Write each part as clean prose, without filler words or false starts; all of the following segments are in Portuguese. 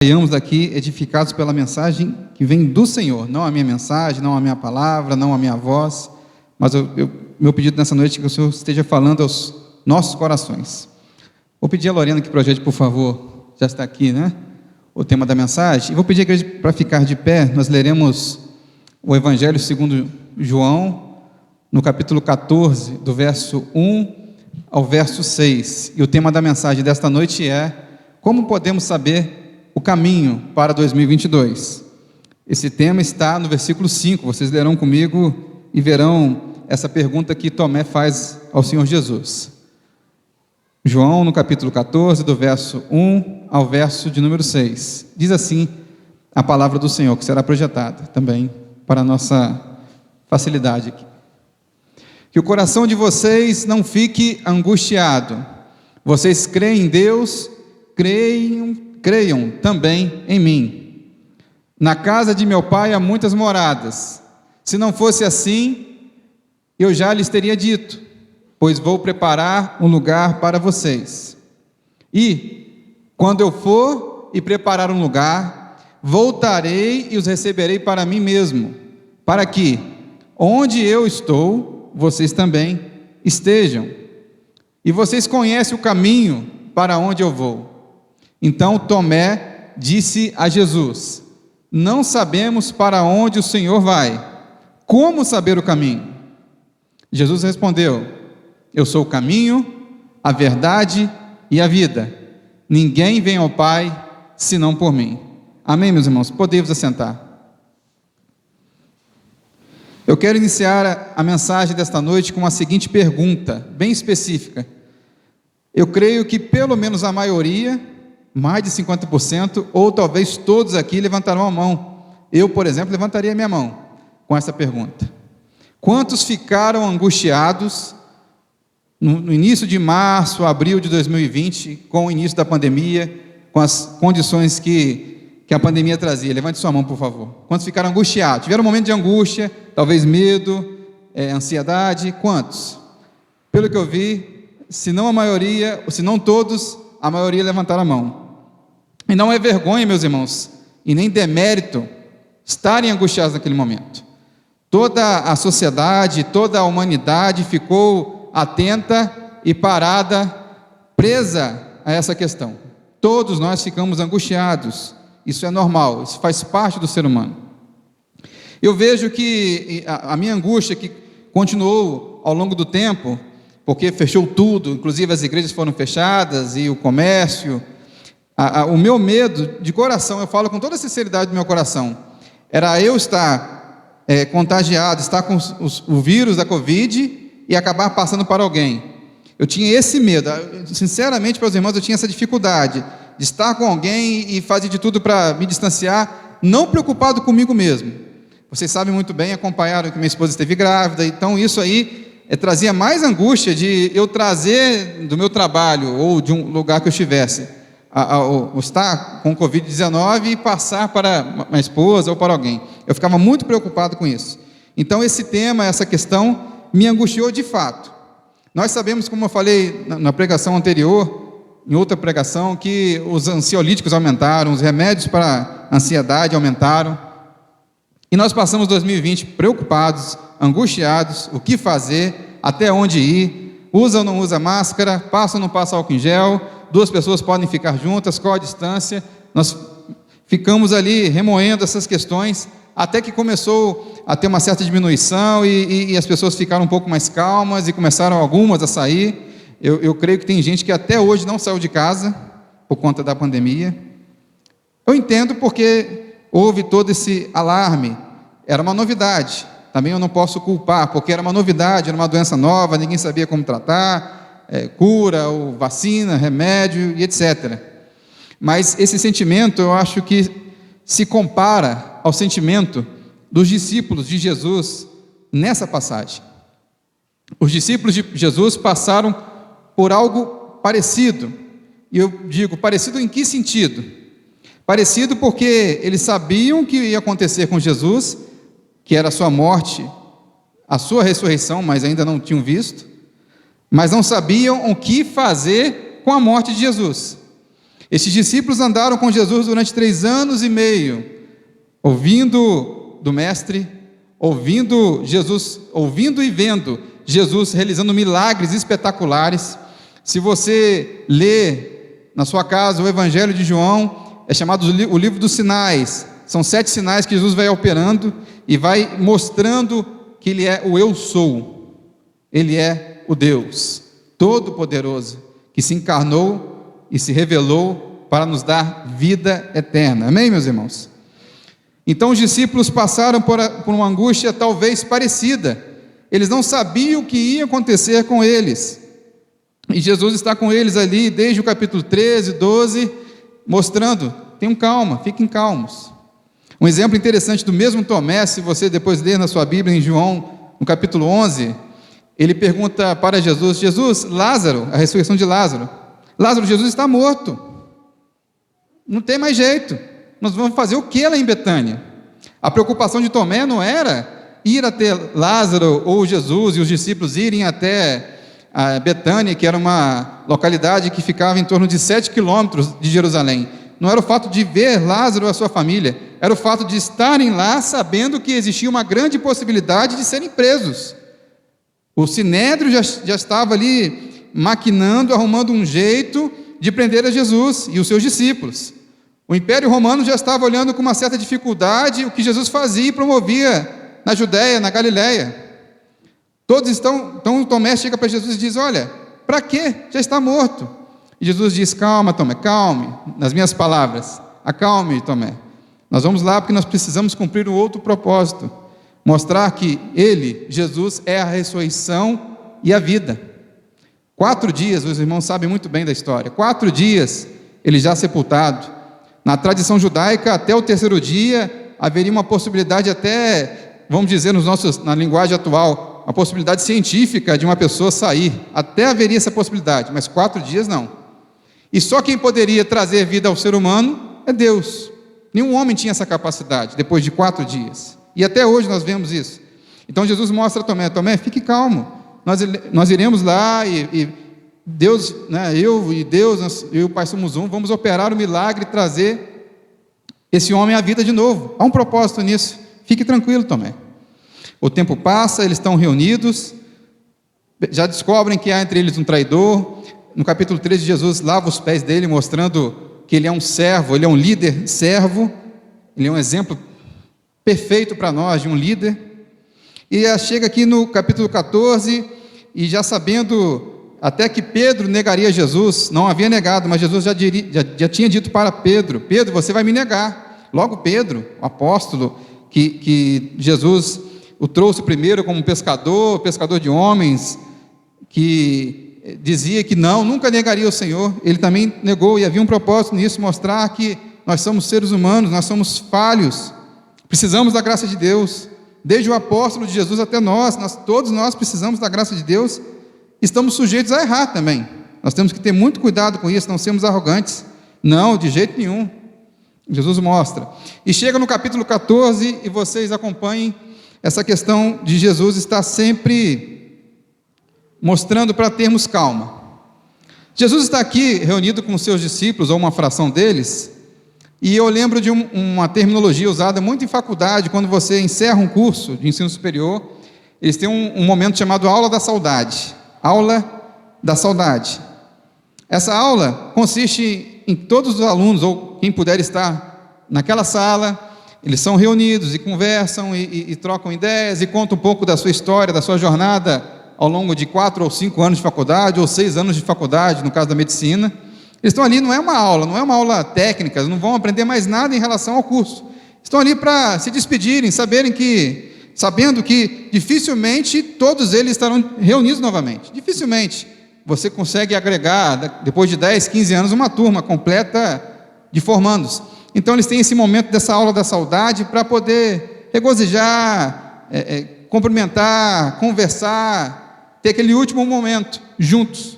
Saiamos daqui edificados pela mensagem que vem do Senhor, não a minha mensagem, não a minha palavra, não a minha voz, mas meu pedido nessa noite é que o Senhor esteja falando aos nossos corações. Vou pedir a Lorena que projete, por favor, já está aqui, né? O tema da mensagem. E vou pedir a igreja para ficar de pé. Nós leremos o Evangelho segundo João, no capítulo 14, do verso 1 ao verso 6. E o tema da mensagem desta noite é: como podemos saber o caminho para 2022? Esse tema está no versículo 5. Vocês lerão comigo e verão essa pergunta que Tomé faz ao Senhor Jesus. João, no capítulo 14, do verso 1 ao verso de número 6. Diz assim a palavra do Senhor, que será projetada também para a nossa facilidade aqui. Que o coração de vocês não fique angustiado. Vocês creem em Deus, creiam também em mim. Na casa de meu pai há muitas moradas. Se não fosse assim, eu já lhes teria dito, pois vou preparar um lugar para vocês. E, quando eu for e preparar um lugar, voltarei e os receberei para mim mesmo, para que, onde eu estou, vocês também estejam. E vocês conhecem o caminho para onde eu vou. Então Tomé disse a Jesus: não sabemos para onde o Senhor vai. Como saber o caminho? Jesus respondeu: eu sou o caminho, a verdade e a vida. Ninguém vem ao Pai senão por mim. Amém, meus irmãos? Podemos assentar. Eu quero iniciar a mensagem desta noite com a seguinte pergunta, bem específica. Eu creio que pelo menos a maioria, mais de 50%, ou talvez todos aqui levantarão a mão. Eu, por exemplo, levantaria a minha mão com essa pergunta. Quantos ficaram angustiados no início de março, abril de 2020, com o início da pandemia, com as condições que a pandemia trazia? Levante sua mão, por favor. Quantos ficaram angustiados? Tiveram um momento de angústia, talvez medo, ansiedade? Quantos? Pelo que eu vi, se não a maioria, se não todos, a maioria levantaram a mão. E não é vergonha, meus irmãos, e nem demérito estarem angustiados naquele momento. Toda a sociedade, toda a humanidade ficou atenta e parada, presa a essa questão. Todos nós ficamos angustiados. Isso é normal, isso faz parte do ser humano. Eu vejo que a minha angústia, que continuou ao longo do tempo, porque fechou tudo, inclusive as igrejas foram fechadas e o comércio, o meu medo de coração, eu falo com toda a sinceridade do meu coração, era eu estar contagiado, estar com o vírus da Covid e acabar passando para alguém. Eu tinha esse medo, sinceramente para os irmãos, eu tinha essa dificuldade de estar com alguém e fazer de tudo para me distanciar, não preocupado comigo mesmo. Vocês sabem muito bem, acompanharam que minha esposa esteve grávida, então isso aí trazia mais angústia de eu trazer do meu trabalho ou de um lugar que eu estivesse, estar com Covid-19 e passar para minha esposa ou para alguém. Eu ficava muito preocupado com isso. Então esse tema, essa questão, me angustiou de fato. Nós sabemos, como eu falei na pregação anterior, em outra pregação, que os ansiolíticos aumentaram, os remédios para ansiedade aumentaram, e nós passamos 2020 preocupados, angustiados, o que fazer, até onde ir, usa ou não usa máscara, passa ou não passa álcool em gel, 2 pessoas podem ficar juntas, qual a distância? Nós ficamos ali remoendo essas questões, até que começou a ter uma certa diminuição e as pessoas ficaram um pouco mais calmas e começaram algumas a sair. Eu creio que tem gente que até hoje não saiu de casa por conta da pandemia. Eu entendo porque houve todo esse alarme, era uma novidade, também eu não posso culpar, porque era uma novidade, era uma doença nova, ninguém sabia como tratar, cura, ou vacina, remédio e etc. Mas esse sentimento, eu acho que se compara ao sentimento dos discípulos de Jesus nessa passagem. Os discípulos de Jesus passaram por algo parecido, e eu digo, parecido em que sentido? Parecido porque eles sabiam que ia acontecer com Jesus, que era a sua morte, a sua ressurreição, mas ainda não tinham visto, mas não sabiam o que fazer com a morte de Jesus. Estes discípulos andaram com Jesus durante 3 anos e meio, ouvindo do Mestre, ouvindo e vendo Jesus realizando milagres espetaculares. Se você lê na sua casa o Evangelho de João, é chamado o livro dos sinais. São 7 sinais que Jesus vai operando e vai mostrando que Ele é o Eu Sou. Ele é o Deus Todo-Poderoso, que se encarnou e se revelou para nos dar vida eterna. Amém, meus irmãos? Então os discípulos passaram por uma angústia talvez parecida. Eles não sabiam o que ia acontecer com eles. E Jesus está com eles ali desde o capítulo 13, 12, mostrando: tenham calma, fiquem calmos. Um exemplo interessante do mesmo Tomé, se você depois ler na sua Bíblia em João, no capítulo 11, ele pergunta para Jesus: Jesus, Lázaro, a ressurreição de Lázaro, Jesus está morto, não tem mais jeito, nós vamos fazer o que lá em Betânia? A preocupação de Tomé não era ir até Lázaro ou Jesus e os discípulos irem até a Betânia, que era uma localidade que ficava em torno de 7 quilômetros de Jerusalém. Não era o fato de ver Lázaro e a sua família, era o fato de estarem lá sabendo que existia uma grande possibilidade de serem presos. O Sinédrio já estava ali maquinando, arrumando um jeito de prender a Jesus e os seus discípulos. O Império Romano já estava olhando com uma certa dificuldade o que Jesus fazia e promovia na Judéia, na Galiléia. Então Tomé chega para Jesus e diz: olha, para quê? Já está morto. E Jesus diz: calma, Tomé, calme, nas minhas palavras, acalme, Tomé. Nós vamos lá porque nós precisamos cumprir um outro propósito, mostrar que Ele, Jesus, é a ressurreição e a vida. 4 dias, os irmãos sabem muito bem da história, 4 dias Ele já sepultado. Na tradição judaica, até o 3º dia, haveria uma possibilidade até, vamos dizer na linguagem atual, a possibilidade científica de uma pessoa sair, até haveria essa possibilidade, mas 4 dias não. E só quem poderia trazer vida ao ser humano é Deus. Nenhum homem tinha essa capacidade, depois de 4 dias, e até hoje nós vemos isso. Então Jesus mostra a Tomé: Tomé, fique calmo, nós iremos lá e Deus, eu e o Pai somos um, vamos operar o milagre e trazer esse homem à vida de novo. Há um propósito nisso, fique tranquilo, Tomé. O tempo passa, eles estão reunidos, já descobrem que há entre eles um traidor. No capítulo 13, Jesus lava os pés dele, mostrando que ele é um servo, ele é um líder servo, ele é um exemplo perfeito para nós de um líder. E chega aqui no capítulo 14, e já sabendo até que Pedro negaria Jesus, não havia negado, mas Jesus já tinha dito para Pedro: Pedro, você vai me negar. Logo Pedro, o apóstolo, que Jesus o trouxe primeiro como pescador de homens, que dizia que nunca negaria o Senhor, ele também negou, e havia um propósito nisso, mostrar que nós somos seres humanos, nós somos falhos, precisamos da graça de Deus, desde o apóstolo de Jesus até todos nós precisamos da graça de Deus. Estamos sujeitos a errar também, nós temos que ter muito cuidado com isso, não sermos arrogantes, não, de jeito nenhum. Jesus mostra, e chega no capítulo 14, e vocês acompanhem essa questão de Jesus estar sempre mostrando para termos calma. Jesus está aqui reunido com os seus discípulos, ou uma fração deles, e eu lembro de uma terminologia usada muito em faculdade, quando você encerra um curso de ensino superior, eles têm um momento chamado aula da saudade. Aula da saudade. Essa aula consiste em todos os alunos, ou quem puder estar naquela sala, eles são reunidos e conversam e trocam ideias e contam um pouco da sua história, da sua jornada ao longo de 4 ou 5 anos de faculdade, ou 6 anos de faculdade, no caso da medicina. Eles estão ali, não é uma aula técnica, não vão aprender mais nada em relação ao curso. Estão ali para se despedirem, sabendo que dificilmente todos eles estarão reunidos novamente. Dificilmente você consegue agregar, depois de 10, 15 anos, uma turma completa de formandos. Então eles têm esse momento dessa aula da saudade para poder regozijar, cumprimentar, conversar, ter aquele último momento juntos.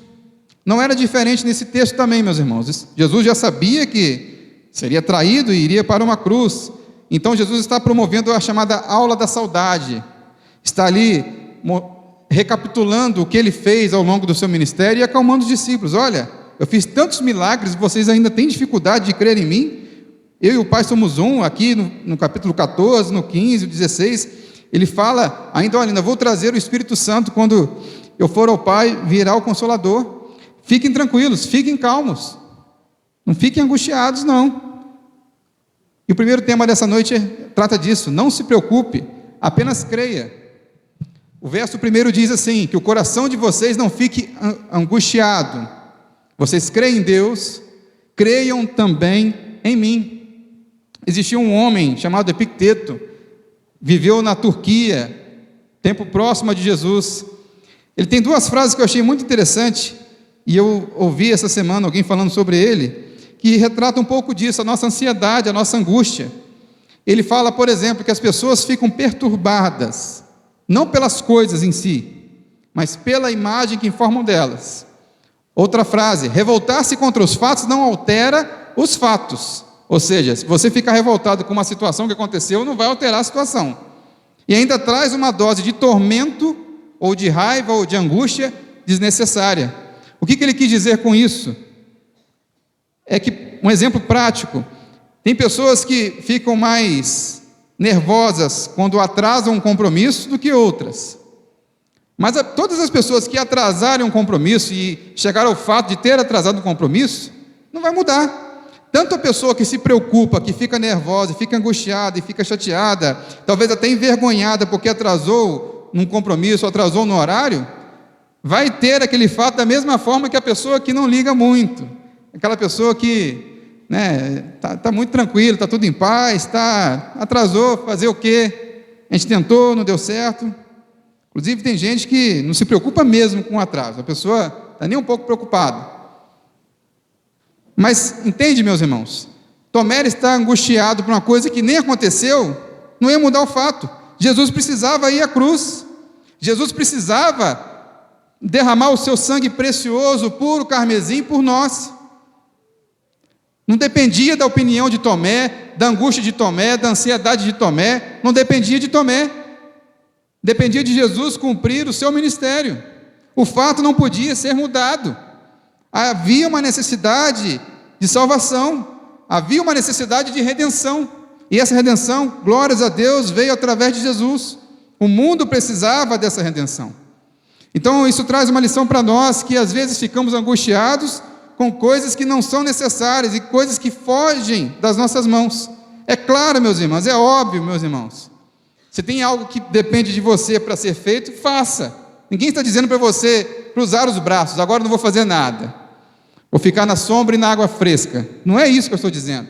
Não era diferente nesse texto também, meus irmãos. Jesus já sabia que seria traído e iria para uma cruz. Então Jesus está promovendo a chamada aula da saudade, está ali recapitulando o que ele fez ao longo do seu ministério e acalmando os discípulos. Olha, Eu fiz tantos milagres, vocês ainda têm dificuldade de crer em mim? Eu e o Pai somos um, aqui no capítulo 14, no 15, no 16, ele fala, ainda vou trazer o Espírito Santo, quando eu for ao Pai, virá o Consolador. Fiquem tranquilos, fiquem calmos, não fiquem angustiados, não. E o primeiro tema dessa noite trata disso, não se preocupe, apenas creia. O verso primeiro diz assim, que o coração de vocês não fique angustiado. Vocês creem em Deus, creiam também em mim. Existia um homem chamado Epicteto, viveu na Turquia, tempo próximo de Jesus. Ele tem duas frases que eu achei muito interessantes, e eu ouvi essa semana alguém falando sobre ele, que retrata um pouco disso, a nossa ansiedade, a nossa angústia. Ele fala, por exemplo, que as pessoas ficam perturbadas, não pelas coisas em si, mas pela imagem que informam delas. Outra frase, revoltar-se contra os fatos não altera os fatos. Ou seja, se você ficar revoltado com uma situação que aconteceu, não vai alterar a situação. E ainda traz uma dose de tormento, ou de raiva, ou de angústia desnecessária. O que ele quis dizer com isso? É que, um exemplo prático, tem pessoas que ficam mais nervosas quando atrasam um compromisso do que outras. Mas todas as pessoas que atrasarem um compromisso e chegar ao fato de ter atrasado um compromisso, não vai mudar. Tanto a pessoa que se preocupa, que fica nervosa, fica angustiada e fica chateada, talvez até envergonhada porque atrasou num compromisso, atrasou no horário, vai ter aquele fato da mesma forma que a pessoa que não liga muito. Aquela pessoa que tá muito tranquilo, está tudo em paz, atrasou, fazer o quê? A gente tentou, não deu certo. Inclusive tem gente que não se preocupa mesmo com o atraso, a pessoa está nem um pouco preocupada. Mas entende, meus irmãos, Tomé está angustiado por uma coisa que nem aconteceu, não ia mudar o fato. Jesus precisava ir à cruz, Jesus precisava derramar o seu sangue precioso, puro carmesim, por nós. Não dependia da opinião de Tomé, da angústia de Tomé, da ansiedade de Tomé, não dependia de Tomé, dependia de Jesus cumprir o seu ministério. O fato não podia ser mudado. Havia uma necessidade de salvação, havia uma necessidade de redenção, e essa redenção, glórias a Deus, veio através de Jesus. O mundo precisava dessa redenção. Então isso traz uma lição para nós, que às vezes ficamos angustiados com coisas que não são necessárias e coisas que fogem das nossas mãos. É claro, meus irmãos, é óbvio, meus irmãos. Se tem algo que depende de você para ser feito, faça. Ninguém está dizendo para você cruzar os braços, agora não vou fazer nada, vou ficar na sombra e na água fresca. Não é isso que eu estou dizendo.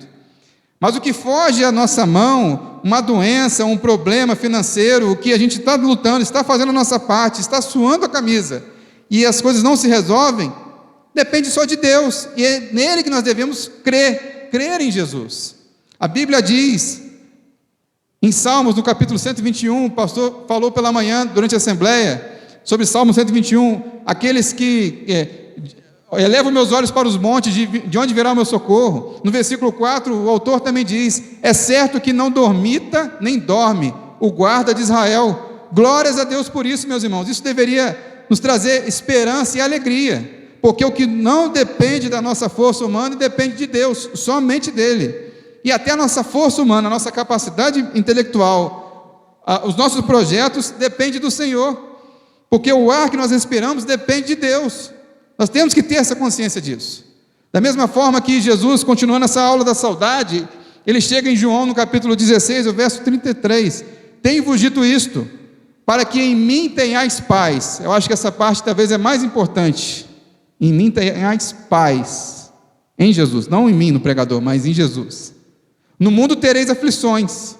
Mas o que foge à nossa mão, uma doença, um problema financeiro, o que a gente está lutando, está fazendo a nossa parte, está suando a camisa, e as coisas não se resolvem, depende só de Deus, e é nele que nós devemos crer em Jesus. A Bíblia diz, em Salmos, no capítulo 121, o pastor falou pela manhã, durante a assembleia, sobre Salmo 121, aqueles que elevo meus olhos para os montes, de onde virá o meu socorro. No versículo 4, o autor também diz, é certo que não dormita, nem dorme, o guarda de Israel. Glórias a Deus por isso, meus irmãos. Isso deveria nos trazer esperança e alegria, porque o que não depende da nossa força humana, depende de Deus, somente dele. E até a nossa força humana, a nossa capacidade intelectual, os nossos projetos, depende do Senhor, porque o ar que nós respiramos depende de Deus. Nós temos que ter essa consciência disso. Da mesma forma que Jesus, continuando essa aula da saudade, ele chega em João, no capítulo 16, o verso 33, tenho-vos dito isto, para que em mim tenhais paz. Eu acho que essa parte talvez é mais importante. Em mim tenhais paz, em Jesus, não em mim, no pregador, mas em Jesus. No mundo tereis aflições,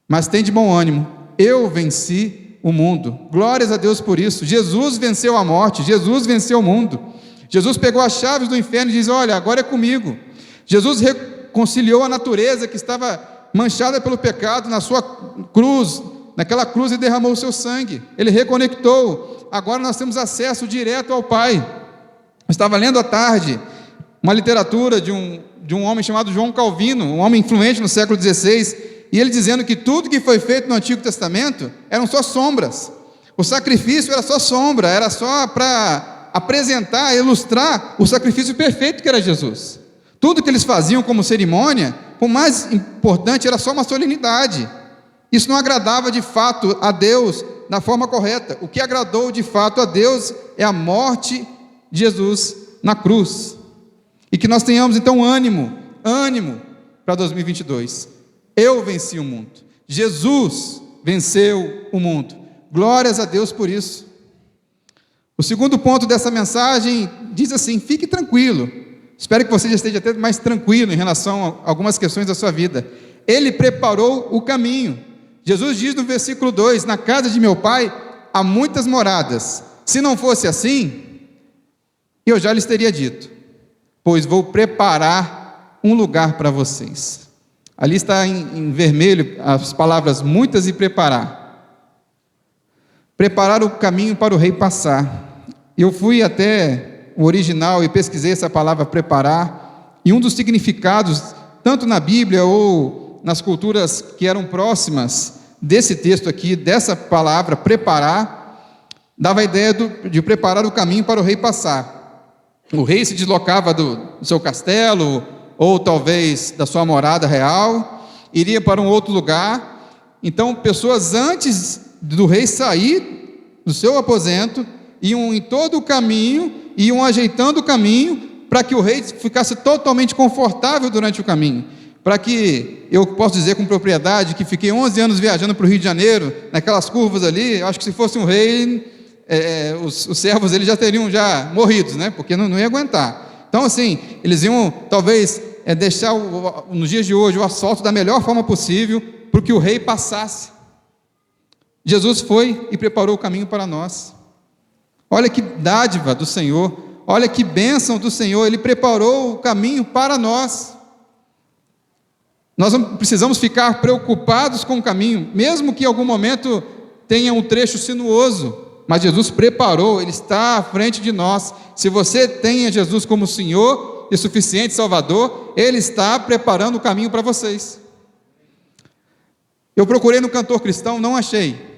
mas tem de bom ânimo, eu venci o mundo. Glórias a Deus por isso. Jesus venceu a morte, Jesus venceu o mundo. Jesus pegou as chaves do inferno e diz, olha, agora é comigo. Jesus reconciliou a natureza que estava manchada pelo pecado na sua cruz, naquela cruz, e derramou o seu sangue. Ele reconectou, agora nós temos acesso direto ao Pai. Eu estava lendo à tarde uma literatura de um homem chamado João Calvino, um homem influente no século XVI, e ele dizendo que tudo que foi feito no Antigo Testamento eram só sombras. O sacrifício era só sombra, era só para apresentar, ilustrar o sacrifício perfeito que era Jesus. Tudo que eles faziam como cerimônia, o mais importante era só uma solenidade. Isso não agradava de fato a Deus da forma correta. O que agradou de fato a Deus é a morte de Jesus na cruz. E que nós tenhamos então ânimo para 2022. Eu venci o mundo. Jesus venceu o mundo. Glórias a Deus por isso. O segundo ponto dessa mensagem diz assim: fique tranquilo. Espero que você já esteja até mais tranquilo em relação a algumas questões da sua vida. Ele preparou o caminho. Jesus diz no versículo 2: na casa de meu Pai há muitas moradas. Se não fosse assim, eu já lhes teria dito, pois vou preparar um lugar para vocês. Ali está em vermelho as palavras muitas e preparar. Preparar o caminho para o rei passar. Eu fui até o original e pesquisei essa palavra preparar, e um dos significados, tanto na Bíblia ou nas culturas que eram próximas desse texto aqui, dessa palavra preparar, dava a ideia de preparar o caminho para o rei passar. O rei se deslocava do seu castelo, ou talvez da sua morada real, iria para um outro lugar. Então, pessoas antes do rei sair do seu aposento, iam em todo o caminho, iam ajeitando o caminho, para que o rei ficasse totalmente confortável durante o caminho. Para que, eu posso dizer com propriedade, que fiquei 11 anos viajando para o Rio de Janeiro, naquelas curvas ali, eu acho que se fosse um rei, os servos eles já teriam morrido, né? Porque não ia aguentar. Então, assim, eles iam talvez deixar nos dias de hoje o asfalto da melhor forma possível, para que o rei passasse. Jesus foi e preparou o caminho para nós. Olha que dádiva do Senhor, olha que bênção do Senhor, Ele preparou o caminho para nós. Nós não precisamos ficar preocupados com o caminho, mesmo que em algum momento tenha um trecho sinuoso, mas Jesus preparou, Ele está à frente de nós. Se você tem Jesus como Senhor e suficiente Salvador, Ele está preparando o caminho para vocês. Eu procurei no cantor cristão, não achei,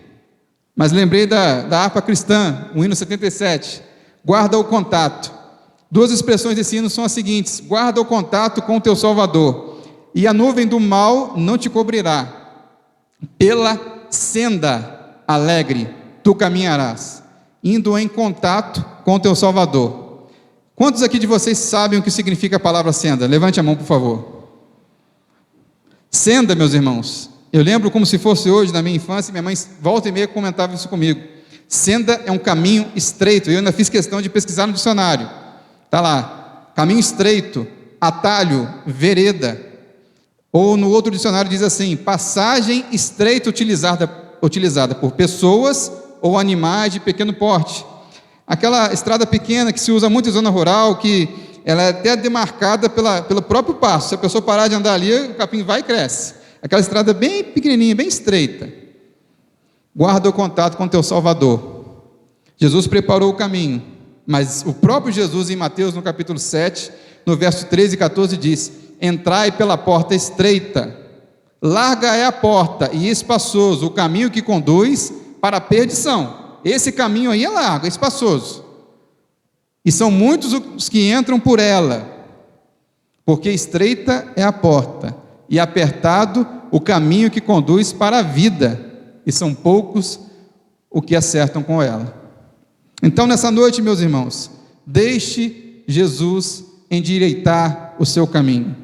mas lembrei da harpa cristã, o hino 77, guarda o contato. Duas expressões desse hino são as seguintes: guarda o contato com o teu Salvador, e a nuvem do mal não te cobrirá, pela senda alegre tu caminharás, indo em contato com o teu Salvador. Quantos aqui de vocês sabem o que significa a palavra senda? Levante a mão, por favor. Senda, meus irmãos, eu lembro como se fosse hoje, na minha infância, minha mãe volta e meia comentava isso comigo. Senda é um caminho estreito, eu ainda fiz questão de pesquisar no dicionário, está lá, caminho estreito, atalho, vereda, ou no outro dicionário diz assim, passagem estreita utilizada por pessoas ou animais de pequeno porte. Aquela estrada pequena que se usa muito em zona rural, que ela é até demarcada pelo próprio passo. Se a pessoa parar de andar ali, o capim vai e cresce. Aquela estrada bem pequenininha, bem estreita. Guarda o contato com o teu Salvador. Jesus preparou o caminho, mas o próprio Jesus, em Mateus, no capítulo 7, no verso 13 e 14, diz: entrai pela porta estreita, larga é a porta e espaçoso o caminho que conduz para a perdição. Esse caminho aí é largo, é espaçoso, e são muitos os que entram por ela, porque estreita é a porta e apertado o caminho que conduz para a vida, e são poucos os que acertam com ela. Então, nessa noite, meus irmãos, deixe Jesus endireitar o seu caminho.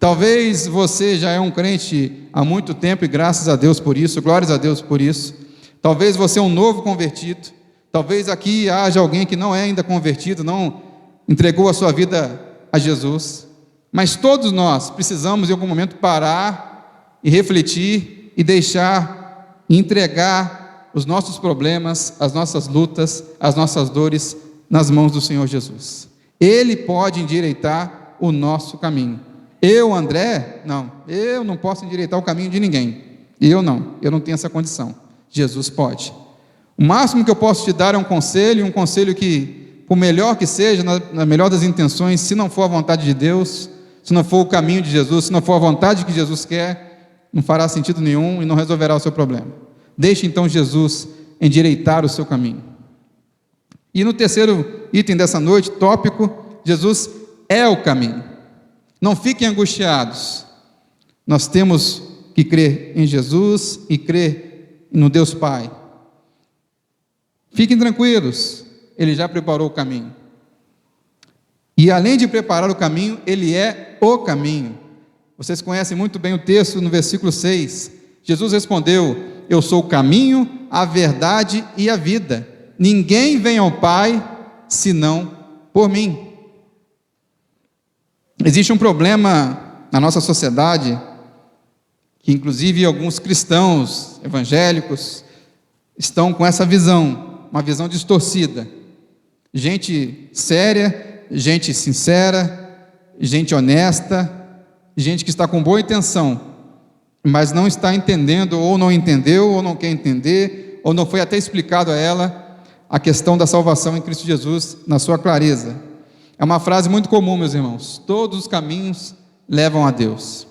Talvez você já é um crente há muito tempo, e graças a Deus por isso, glórias a Deus por isso. Talvez você é um novo convertido, talvez aqui haja alguém que não é ainda convertido, não entregou a sua vida a Jesus, mas todos nós precisamos em algum momento parar e refletir e deixar, entregar os nossos problemas, as nossas lutas, as nossas dores nas mãos do Senhor Jesus. Ele pode endireitar o nosso caminho. Eu, André, eu não posso endireitar o caminho de ninguém, eu não tenho essa condição. Jesus pode. O máximo que eu posso te dar é um conselho que, por melhor que seja, na melhor das intenções, se não for a vontade de Deus, se não for o caminho de Jesus, se não for a vontade que Jesus quer, não fará sentido nenhum e não resolverá o seu problema. Deixe então Jesus endireitar o seu caminho. E no terceiro item dessa noite, tópico, Jesus é o caminho. Não fiquem angustiados. Nós temos que crer em Jesus e crer no Deus Pai. Fiquem tranquilos, Ele já preparou o caminho. E além de preparar o caminho, Ele é o caminho. Vocês conhecem muito bem o texto no versículo 6. Jesus respondeu: eu sou o caminho, a verdade e a vida. Ninguém vem ao Pai, senão por mim. Existe um problema na nossa sociedade, que inclusive alguns cristãos evangélicos estão com essa visão, uma visão distorcida. Gente séria, gente sincera, gente honesta, gente que está com boa intenção, mas não está entendendo, ou não entendeu, ou não quer entender, ou não foi até explicado a ela a questão da salvação em Cristo Jesus na sua clareza. É uma frase muito comum, meus irmãos: todos os caminhos levam a Deus.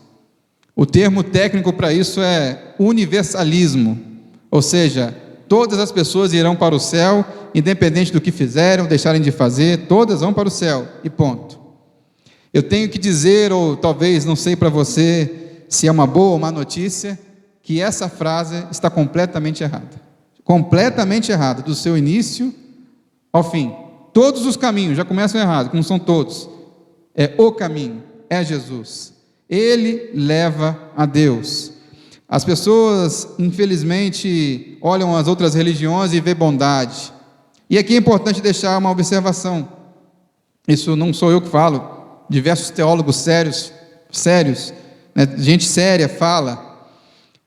O termo técnico para isso é universalismo, ou seja, todas as pessoas irão para o céu, independente do que fizeram, deixarem de fazer, todas vão para o céu, e ponto. Eu tenho que dizer, ou talvez, não sei para você, se é uma boa ou má notícia, que essa frase está completamente errada. Completamente errada, do seu início ao fim. Todos os caminhos já começam errados, como são todos. É o caminho, é Jesus. Ele leva a Deus. As pessoas, infelizmente, olham as outras religiões e vê bondade. E aqui é importante deixar uma observação. Isso não sou eu que falo, diversos teólogos sérios, né, gente séria fala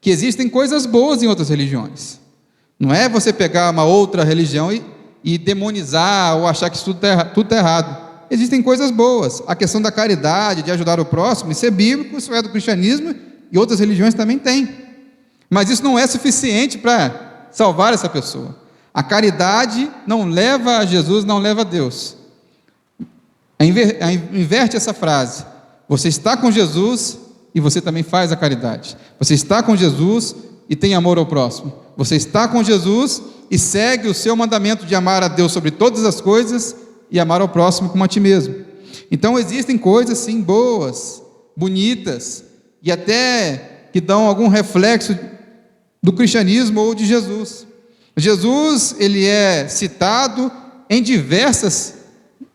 que existem coisas boas em outras religiões. Não é você pegar uma outra religião e demonizar ou achar que isso tudo está errado. Existem coisas boas. A questão da caridade, de ajudar o próximo, isso é bíblico, isso é do cristianismo e outras religiões também têm. Mas isso não é suficiente para salvar essa pessoa. A caridade não leva a Jesus, não leva a Deus. Inverte essa frase. Você está com Jesus e você também faz a caridade. Você está com Jesus e tem amor ao próximo. Você está com Jesus e segue o seu mandamento de amar a Deus sobre todas as coisas e amar ao próximo como a ti mesmo. Então existem coisas sim boas, bonitas, e até que dão algum reflexo do cristianismo ou de Jesus. Jesus, ele é citado em diversas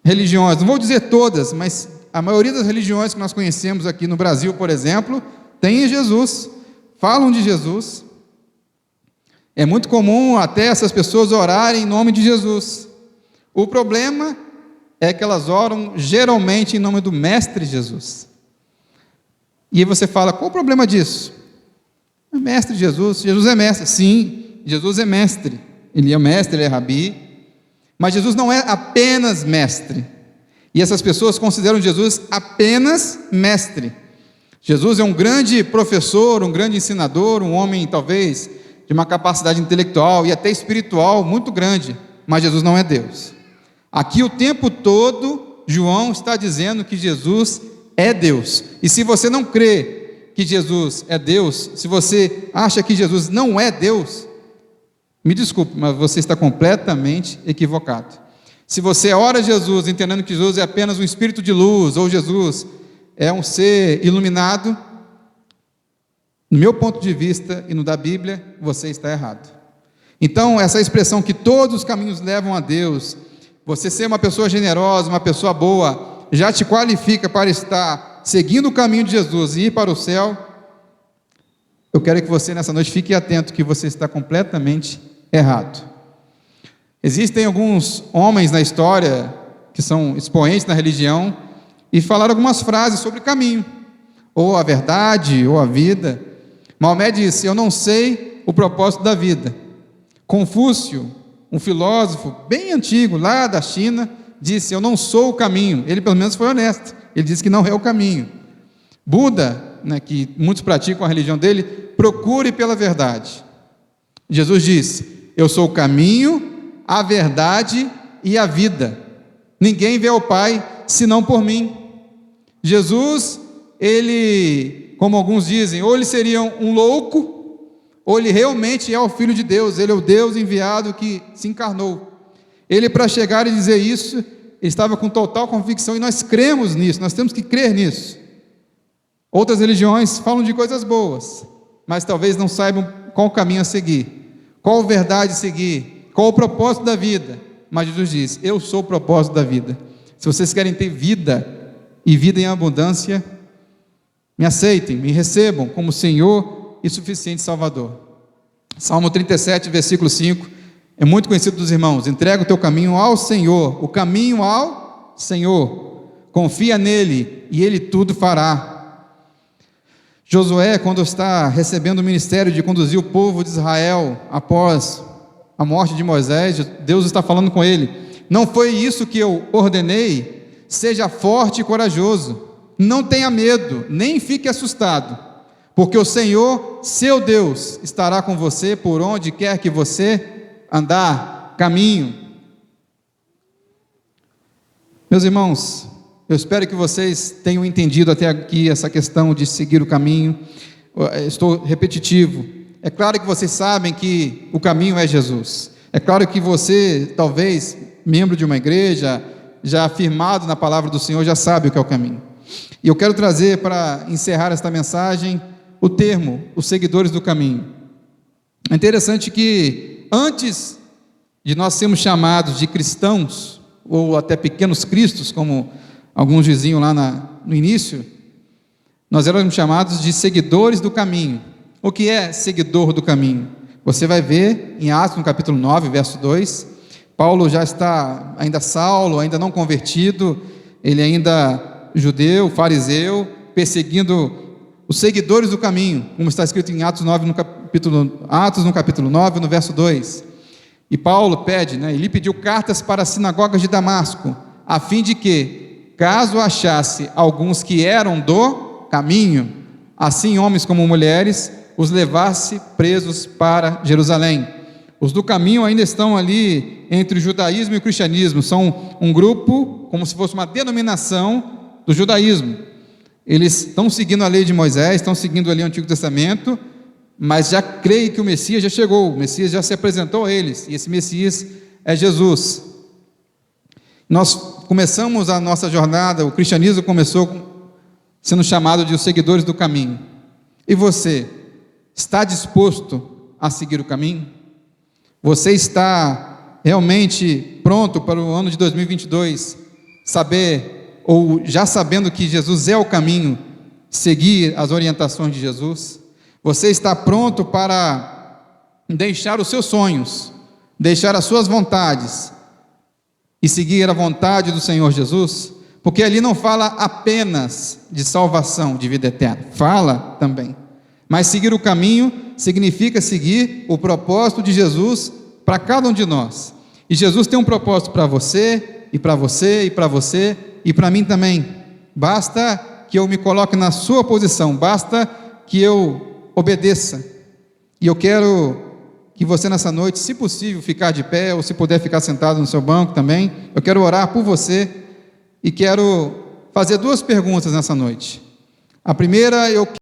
religiões, não vou dizer todas, mas a maioria das religiões que nós conhecemos aqui no Brasil, por exemplo, tem Jesus, falam de Jesus. É muito comum até essas pessoas orarem em nome de Jesus. O problema é que elas oram geralmente em nome do Mestre Jesus. E aí você fala: qual o problema disso? É Mestre Jesus, Jesus é mestre. Sim, Jesus é mestre. Ele é mestre, ele é rabi. Mas Jesus não é apenas mestre. E essas pessoas consideram Jesus apenas mestre. Jesus é um grande professor, um grande ensinador, um homem talvez de uma capacidade intelectual e até espiritual muito grande. Mas Jesus não é Deus. Aqui o tempo todo, João está dizendo que Jesus é Deus. E se você não crê que Jesus é Deus, se você acha que Jesus não é Deus, me desculpe, mas você está completamente equivocado. Se você ora a Jesus entendendo que Jesus é apenas um espírito de luz, ou Jesus é um ser iluminado, no meu ponto de vista e no da Bíblia, você está errado. Então, essa expressão que todos os caminhos levam a Deus, você ser uma pessoa generosa, uma pessoa boa, já te qualifica para estar seguindo o caminho de Jesus e ir para o céu. Eu quero que você nessa noite fique atento que você está completamente errado. Existem alguns homens na história que são expoentes na religião e falaram algumas frases sobre caminho, ou a verdade, ou a vida. Maomé disse: eu não sei o propósito da vida. Confúcio, um filósofo bem antigo, lá da China, disse: eu não sou o caminho. Ele pelo menos foi honesto, ele disse que não é o caminho. Buda, né, que muitos praticam a religião dele, procure pela verdade. Jesus disse: eu sou o caminho, a verdade e a vida. Ninguém vê ao Pai senão por mim. Jesus, ele, como alguns dizem, ou ele seria um louco, ou ele realmente é o Filho de Deus, ele é o Deus enviado que se encarnou. Ele, para chegar e dizer isso, ele estava com total convicção, e nós cremos nisso, nós temos que crer nisso. Outras religiões falam de coisas boas, mas talvez não saibam qual caminho a seguir, qual verdade seguir, qual o propósito da vida. Mas Jesus diz: eu sou o propósito da vida. Se vocês querem ter vida, e vida em abundância, me aceitem, me recebam como Senhor e suficiente Salvador. Salmo 37, versículo 5, é muito conhecido dos irmãos: entrega o teu caminho ao Senhor, o caminho ao Senhor, confia nele e ele tudo fará. Josué, quando está recebendo o ministério de conduzir o povo de Israel após a morte de Moisés, Deus está falando com ele: não foi isso que eu ordenei? Seja forte e corajoso, não tenha medo, nem fique assustado, porque o Senhor, seu Deus, estará com você por onde quer que você andar, caminho. Meus irmãos, eu espero que vocês tenham entendido até aqui essa questão de seguir o caminho. Estou repetitivo. É claro que vocês sabem que o caminho é Jesus. É claro que você, talvez, membro de uma igreja, já afirmado na palavra do Senhor, já sabe o que é o caminho. E eu quero trazer, para encerrar esta mensagem, o termo, os seguidores do caminho. É interessante que, antes de nós sermos chamados de cristãos, ou até pequenos cristos, como alguns diziam lá no início, nós éramos chamados de seguidores do caminho. O que é seguidor do caminho? Você vai ver em Atos, no capítulo 9, verso 2, Paulo já está, ainda Saulo, ainda não convertido, ele ainda judeu, fariseu, perseguindo os seguidores do caminho, como está escrito em Atos, no capítulo 9, no verso 2. E Paulo pede, ele pediu cartas para as sinagogas de Damasco, a fim de que, caso achasse alguns que eram do caminho, assim homens como mulheres, os levasse presos para Jerusalém. Os do caminho ainda estão ali entre o judaísmo e o cristianismo, são um grupo, como se fosse uma denominação do judaísmo. Eles estão seguindo a lei de Moisés, estão seguindo ali o Antigo Testamento, mas já creem que o Messias já chegou, o Messias já se apresentou a eles, e esse Messias é Jesus. Nós começamos a nossa jornada, o cristianismo começou sendo chamado de os seguidores do caminho. E você, está disposto a seguir o caminho? Você está realmente pronto para o ano de 2022, ou já sabendo que Jesus é o caminho, seguir as orientações de Jesus? Você está pronto para deixar os seus sonhos, deixar as suas vontades e seguir a vontade do Senhor Jesus? Porque ali não fala apenas de salvação, de vida eterna, fala também. Mas seguir o caminho significa seguir o propósito de Jesus para cada um de nós. E Jesus tem um propósito para você, e para você, e para você, e para mim também. Basta que eu me coloque na sua posição, basta que eu obedeça. E eu quero que você nessa noite, se possível, ficar de pé, ou se puder ficar sentado no seu banco também. Eu quero orar por você e quero fazer 2 perguntas nessa noite. A primeira, eu